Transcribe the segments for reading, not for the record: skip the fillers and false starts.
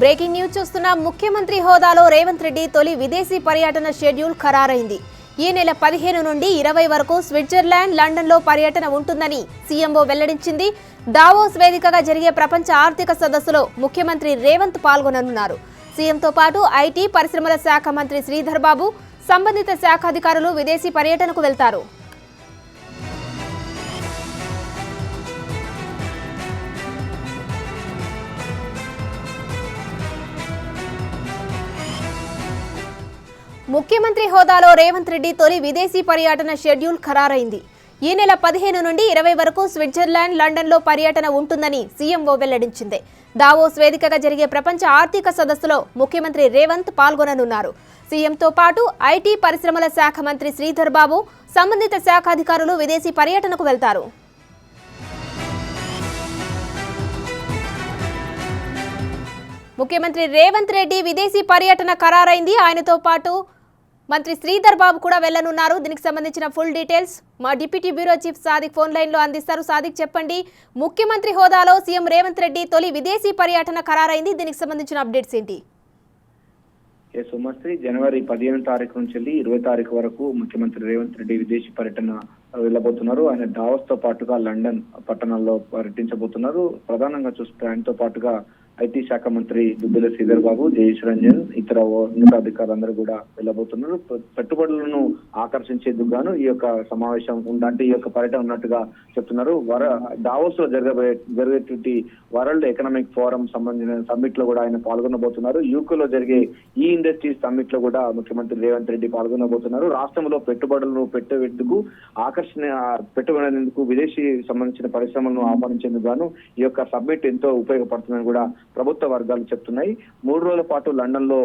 Breaking news చూస్తున్న ముఖ్యమంత్రి హోదాలో రేవంత్ రెడ్డి తొలి విదేశీ పర్యటన షెడ్యూల్ ఖరారైంది. ఈ నెల 15 నుండి 20 వరకు స్విట్జర్లాండ్, లండన్లో పర్యటన ఉంటుందని సీఎంఓ వెల్లడించింది. దావోస్ వేదికగా జరిగే ప్రపంచ ఆర్థిక సదస్సులో ముఖ్యమంత్రి రేవంత్ పాల్గొననున్నారు. సీఎంతో పాటు ఐటీ, పరిశ్రమల శాఖ మంత్రి శ్రీధర్ బాబు, సంబంధిత శాఖ అధికారులు విదేశీ పర్యటనకు వెళ్తారు. ముఖ్యమంత్రి హోదాలో రేవంత్ రెడ్డి తొలి విదేశీ పర్యటన షెడ్యూల్ ఖరారైంది. ఈ నెల 15 నుండి 20 వరకు స్విట్జర్లాండ్, లండన్లో పర్యటన ఉంటుందని సీఎంఓ వెల్లడించింది. దావోస్ వేదికగా జరిగే ప్రపంచ ఆర్థిక సదస్సులో ముఖ్యమంత్రి రేవంత్ పాల్గొననున్నారు. సీఎంతో పాటు ఐటీ, పరిశ్రమల శాఖ మంత్రి శ్రీధర్ బాబు, సంబంధిత శాఖ అధికారులు విదేశీ పర్యటనకు వెళ్తారు. ముఖ్యమంత్రి రేవంత్ రెడ్డి విదేశీ పర్యటన ఖరారైంది. ఆయనతో పాటు మంత్రి శ్రీధర్ బాబు కూడా వెళ్లనున్నారు. దీనికి సంబంధించిన ఫుల్ డీటెయిల్స్ మా deputy bureau chief Sadiq phone line లో అందిస్తారు. సాదిక్, చెప్పండి, ముఖ్యమంత్రి హోదాలో సీఎం రేవంత్ రెడ్డి తొలి విదేశీ పర్యటన ఖరారైంది. దీనికి సంబంధించిన అప్డేట్స్ ఏంటి? సుమశ్రీ, జనవరి 15 తారీఖు నుంచి 20 తారీఖు వరకు ముఖ్యమంత్రి రేవంత్ రెడ్డి విదేశీ పర్యటన వెళ్ళబోతున్నారు. ఆయన దావోస్ తో పాటుగా లండన్ పట్టణాల్లో పర్యటించబోతున్నారు. ప్రధానంగా చూస్తే ఆయనతో పాటుగా ఐటీ శాఖ మంత్రి దుద్దిల శ్రీధర్ బాబు, జయేష్ రంజన్, ఇతర ఉన్నతాధికారులందరూ కూడా వెళ్ళబోతున్నారు. పెట్టుబడులను ఆకర్షించేందుకు గాను ఈ యొక్క సమావేశం అంటే ఈ యొక్క పర్యటన ఉన్నట్టుగా చెప్తున్నారు. దావోస్ లో జరిగేటువంటి వరల్డ్ ఎకనామిక్ ఫోరం సంబంధించిన సమ్మిట్ లో కూడా ఆయన పాల్గొనబోతున్నారు. యూకేలో జరిగే ఈ ఇండస్ట్రీస్ సమ్మిట్ లో కూడా ముఖ్యమంత్రి రేవంత్ రెడ్డి పాల్గొనబోతున్నారు. రాష్ట్రంలో పెట్టుబడులను పెట్టేందుకు పెట్టుబడేందుకు విదేశీ సంబంధించిన పరిశ్రమలను ఆహ్వానించేందుకు గాను ఈ యొక్క సమ్మిట్ ఎంతో ఉపయోగపడుతుందని కూడా ప్రభుత్వ వర్గాలు చెప్తున్నాయి. 3 రోజుల పాటు లండన్ లో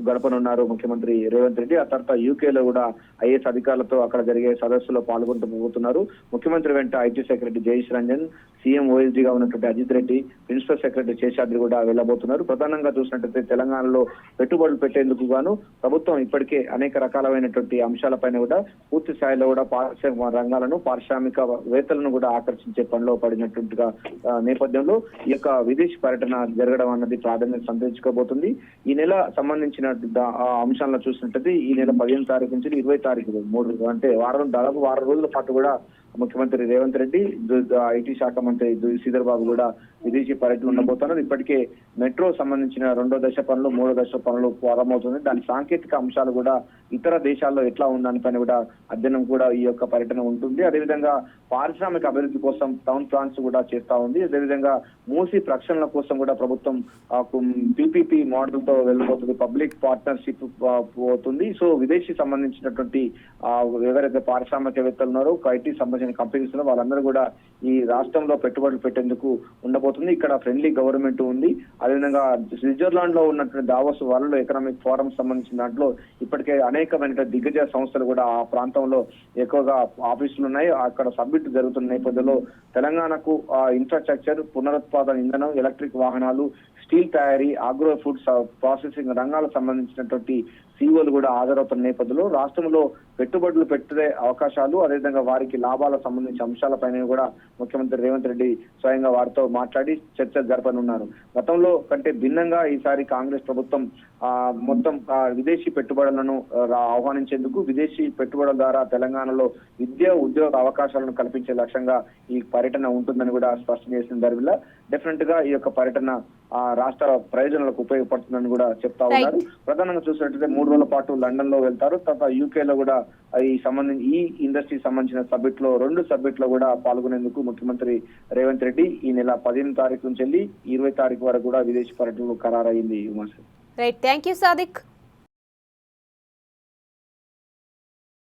గడపనున్నారు ముఖ్యమంత్రి రేవంత్ రెడ్డి. ఆ తర్వాత యూకేలో కూడా ఐఏఎస్ అధికారులతో అక్కడ జరిగే సదస్సులో పాల్గొనబోతున్నారు. ముఖ్యమంత్రి వెంట IT secretary Jayesh Ranjan, CM ఓఎస్డీగా ఉన్నటువంటి అజిత్ రెడ్డి, ప్రిన్సిపల్ సెక్రటరీ శేషాద్రి కూడా వెళ్ళబోతున్నారు. ప్రధానంగా చూసినట్లయితే తెలంగాణలో పెట్టుబడులు పెట్టేందుకు గాను ప్రభుత్వం ఇప్పటికే అనేక రకాలైనటువంటి అంశాలపైన కూడా పూర్తి స్థాయిలో కూడా పారిశ్రామిక రంగాలను, పారిశ్రామికవేత్తలను కూడా ఆకర్షించే పనిలో పడినట్టుగా నేపథ్యంలో ఈ యొక్క విదేశీ పర్యటన జరగడం అన్నది ప్రాధాన్యత సంతరించుకోబోతుంది. ఈ నెల సంబంధించిన అంశాలను చూసినట్లయితే ఈ నెల 15 తారీఖు నుంచి 20 తారీఖు 3 అంటే దాదాపు వారం రోజుల పాటు కూడా ముఖ్యమంత్రి రేవంత్ రెడ్డి, ఐటీ శాఖ మంత్రి శ్రీధర్ బాబు కూడా విదేశీ పర్యటన ఉండబోతున్నారు. ఇప్పటికే మెట్రో సంబంధించిన 2వ దశ పనులు, 3వ దశ పనులు ప్రారంభమవుతుంది. దాని సాంకేతిక అంశాలు కూడా ఇతర దేశాల్లో ఎట్లా ఉందానిపైన కూడా అధ్యయనం కూడా ఈ యొక్క పర్యటన ఉంటుంది. అదేవిధంగా పారిశ్రామిక అభివృద్ధి కోసం టౌన్ ప్లాన్స్ కూడా చేస్తా ఉంది. అదేవిధంగా మూసీ ప్రక్షాళన కోసం కూడా ప్రభుత్వం పీపీపీ మోడల్ తో వెళ్ళబోతుంది, పబ్లిక్ పార్ట్నర్షిప్ పోతుంది. సో విదేశీ సంబంధించినటువంటి ఎవరైతే పారిశ్రామికవేత్తలు ఉన్నారో, ఐటీ సంబంధించిన కంపెనీస్ లో వాళ్ళందరూ కూడా ఈ రాష్ట్రంలో పెట్టుబడులు పెట్టేందుకు ఉండబోతుంది. ఇక్కడ ఫ్రెండ్లీ గవర్నమెంట్ ఉంది. అదేవిధంగా స్విట్జర్లాండ్ లో ఉన్నటువంటి దావోస్ వరల్డ్ ఎకనామిక్ ఫోరం సంబంధించిన దాంట్లో ఇప్పటికే అనేకమైన దిగ్గజ సంస్థలు కూడా ఆ ప్రాంతంలో ఎక్కువగా ఆఫీసులు ఉన్నాయి. అక్కడ సబ్మిట్ జరుగుతున్న నేపథ్యంలో తెలంగాణకు ఇన్ఫ్రాస్ట్రక్చర్, పునరుత్పాదన ఇంధనం, ఎలక్ట్రిక్ వాహనాలు, స్టీల్ తయారీ, ఆగ్రో ఫుడ్స్ ప్రాసెసింగ్ రంగాలకు సంబంధించినటువంటి సీఓలు కూడా హాజరవుతున్న నేపథ్యంలో రాష్ట్రంలో పెట్టుబడులు పెట్టే అవకాశాలు, అదేవిధంగా వారికి లాభాలకు సంబంధించిన అంశాలపైన కూడా ముఖ్యమంత్రి రేవంత్ రెడ్డి స్వయంగా వారితో మాట్లాడి చర్చలు జరపనున్నారు. గతంలో కంటే భిన్నంగా ఈసారి కాంగ్రెస్ ప్రభుత్వం మొత్తం విదేశీ పెట్టుబడులను ఆహ్వానించేందుకు, విదేశీ పెట్టుబడుల ద్వారా తెలంగాణలో విద్య, ఉద్యోగ అవకాశాలను కల్పించే లక్ష్యంగా ఈ పర్యటన ఉంటుందని కూడా స్పష్టం చేసిన దరిమిలా డెఫినెట్ గా ఈ యొక్క పర్యటన రాష్ట్ర ప్రయోజనాలకు ఉపయోగపడుతుందని కూడా చెప్తా ఉన్నారు. ప్రధానంగా చూసినట్లయితే 3 రోజుల పాటు లండన్ లో వెళ్తారు. తర్వాత యూకేలో కూడా ఈ ఇండస్ట్రీ సంబంధించిన సబ్మిట్ లో 2 సబ్మిట్ లో కూడా పాల్గొనేందుకు ముఖ్యమంత్రి రేవంత్ రెడ్డి ఈ నెల 15 తారీఖు నుంచి 20 తారీఖు వరకు కూడా విదేశీ పర్యటనలు ఖరారైంది. Right, thank you Sadiq.